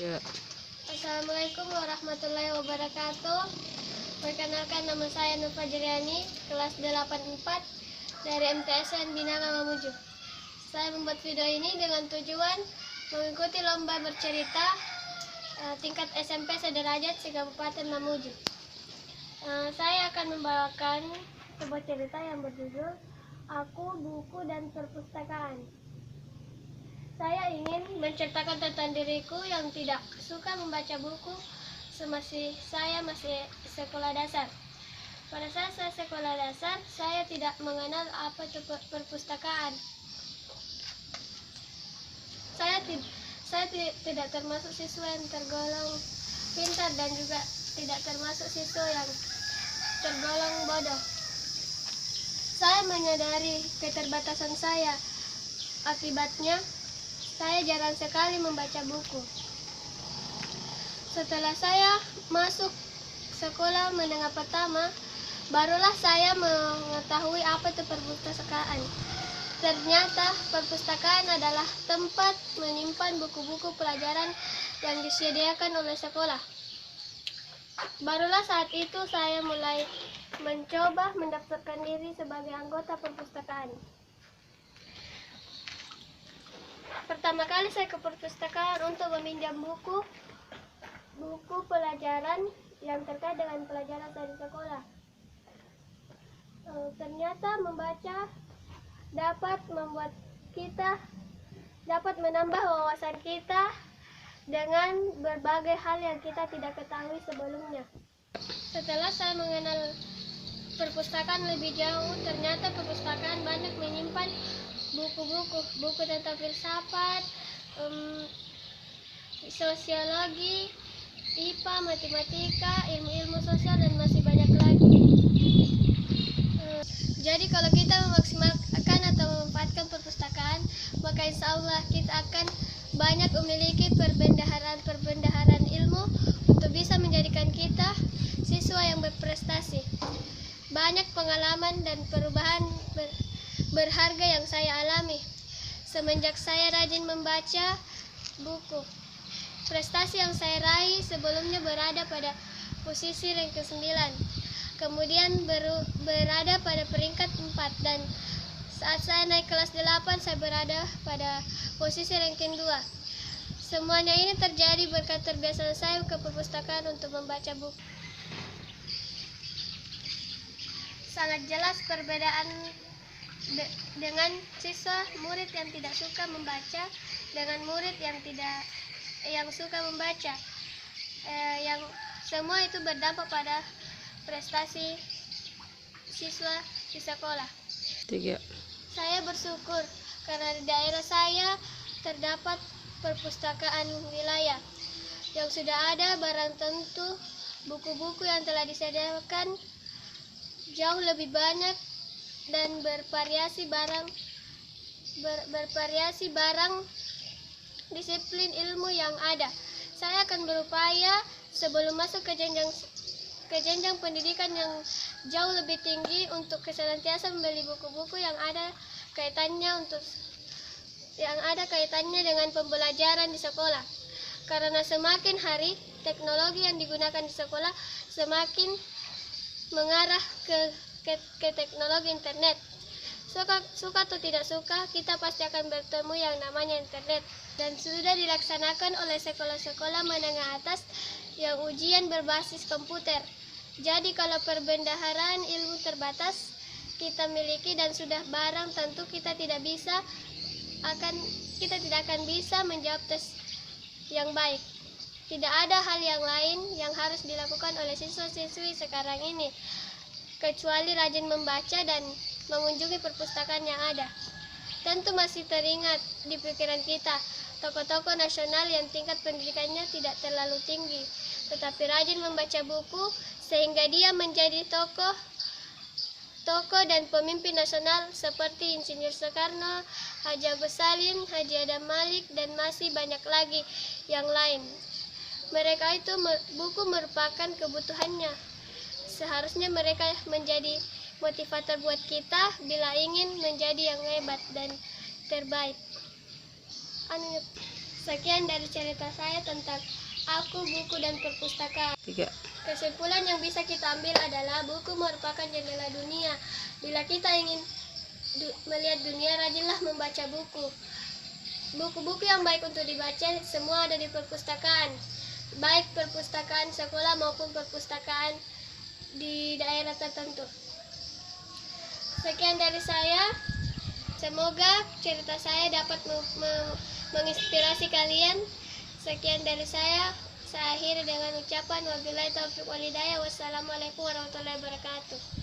Ya. Assalamualaikum warahmatullahi wabarakatuh. Perkenalkan, nama saya Nur Fajriani, kelas 84 dari MTSN Binama Mamuju. Saya membuat video ini dengan tujuan mengikuti lomba bercerita tingkat SMP sederajat se-Kabupaten Mamuju. Saya akan membawakan sebuah cerita yang berjudul Aku, Buku, dan Perpustakaan. Saya ingin menceritakan tentang diriku yang tidak suka membaca buku semasa saya masih sekolah dasar. Pada saat saya sekolah dasar, saya tidak mengenal apa itu perpustakaan. Saya tidak termasuk siswa yang tergolong pintar dan juga tidak termasuk siswa yang tergolong bodoh. Saya menyadari keterbatasan saya. Akibatnya, saya jarang sekali membaca buku. Setelah saya masuk sekolah menengah pertama, barulah saya mengetahui apa itu perpustakaan. Ternyata perpustakaan adalah tempat menyimpan buku-buku pelajaran yang disediakan oleh sekolah. Barulah saat itu saya mulai mencoba mendaftarkan diri sebagai anggota perpustakaan. Pertama kali saya ke perpustakaan untuk meminjam buku pelajaran yang terkait dengan pelajaran saya di sekolah. Ternyata membaca dapat menambah wawasan kita dengan berbagai hal yang kita tidak ketahui sebelumnya. Setelah saya mengenal perpustakaan lebih jauh, ternyata perpustakaan banyak menyimpan buku tentang filsafat, sosiologi, IPA, matematika, ilmu-ilmu sosial, dan masih banyak lagi. Jadi kalau kita memaksimalkan atau memanfaatkan perpustakaan, maka insya Allah kita akan banyak memiliki perbendaharaan ilmu untuk bisa menjadikan kita siswa yang berprestasi. Banyak pengalaman dan perubahan berharga yang saya alami semenjak saya rajin membaca buku. Prestasi yang saya raih sebelumnya berada pada posisi ranking 9, kemudian berada pada peringkat 4, dan saat saya naik kelas 8 saya berada pada posisi ranking 2. Semuanya ini terjadi berkat terbiasa saya ke perpustakaan untuk membaca buku. Sangat jelas perbedaan dengan siswa murid yang tidak suka membaca dengan murid yang suka membaca, yang semua itu berdampak pada prestasi siswa di sekolah. 3. Saya bersyukur karena di daerah saya terdapat perpustakaan wilayah yang sudah ada barang tentu buku-buku yang telah disediakan jauh lebih banyak dan bervariasi barang disiplin ilmu yang ada. Saya akan berupaya sebelum masuk ke jenjang pendidikan yang jauh lebih tinggi untuk senantiasa membeli buku-buku yang ada kaitannya dengan pembelajaran di sekolah. Karena semakin hari teknologi yang digunakan di sekolah semakin mengarah ke teknologi internet. Suka atau tidak suka, kita pasti akan bertemu yang namanya internet. Dan sudah dilaksanakan oleh sekolah-sekolah menengah atas yang ujian berbasis komputer. Jadi kalau perbendaharaan ilmu terbatas kita miliki dan sudah barang tentu kita tidak akan bisa menjawab tes yang baik. Tidak ada hal yang lain yang harus dilakukan oleh siswa-siswi sekarang ini kecuali rajin membaca dan mengunjungi perpustakaan yang ada. Tentu masih teringat di pikiran kita tokoh-tokoh nasional yang tingkat pendidikannya tidak terlalu tinggi, tetapi rajin membaca buku sehingga dia menjadi tokoh dan pemimpin nasional seperti Insinyur Soekarno, Haji Agus Salim, Haji Adam Malik, dan masih banyak lagi yang lain. Mereka itu buku merupakan kebutuhannya. Seharusnya mereka menjadi motivator buat kita bila ingin menjadi yang hebat dan terbaik. Sekian dari cerita saya tentang aku, buku, dan perpustakaan. 3. Kesimpulan yang bisa kita ambil adalah buku merupakan jendela dunia. Bila kita ingin melihat dunia, rajinlah membaca buku. Buku-buku yang baik untuk dibaca semua ada di perpustakaan, baik perpustakaan sekolah maupun perpustakaan di daerah tertentu. Sekian dari saya. Semoga cerita saya dapat menginspirasi kalian. Sekian dari saya. Saya akhiri dengan ucapan wabillahi taufiq wal hidayah. Wassalamualaikum warahmatullahi wabarakatuh.